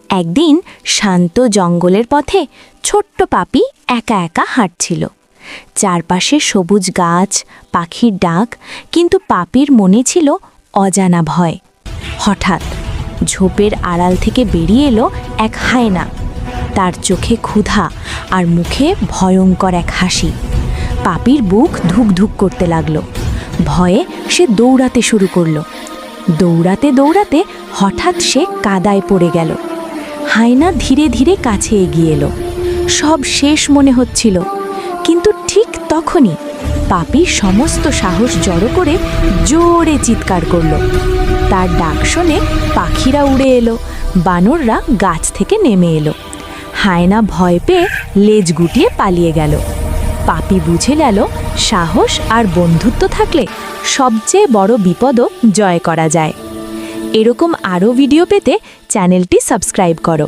একদিন শান্ত জঙ্গলের পথে ছোট্ট পাপি একা একা হাঁটছিল। চারপাশে সবুজ গাছ, পাখির ডাক, কিন্তু পাপির মনে ছিল অজানা ভয়। হঠাৎ ঝোপের আড়াল থেকে বেরিয়ে এলো এক হায়না। তার চোখে ক্ষুধা আর মুখে ভয়ঙ্কর এক হাসি। পাপির বুক ধুক ধুক করতে লাগলো। ভয়ে সে দৌড়াতে শুরু করলো। দৌড়াতে দৌড়াতে হঠাৎ সে কাদায় পড়ে গেল। হায়না ধীরে ধীরে কাছে এগিয়ে এলো। সব শেষ মনে হচ্ছিল, কিন্তু ঠিক তখনই পাপি সমস্ত সাহস জড়ো করে জোরে চিৎকার করল। তার ডাক শুনে পাখিরা উড়ে এলো, বানররা গাছ থেকে নেমে এলো। হায়না ভয় পেয়ে লেজ গুটিয়ে পালিয়ে গেল। পাপি বুঝে গেল সাহস আর বন্ধুত্ব থাকলে সবচেয়ে বড় বিপদও জয় করা যায়। এরকম আরও ভিডিও পেতে চ্যানেলটি সাবস্ক্রাইব করো।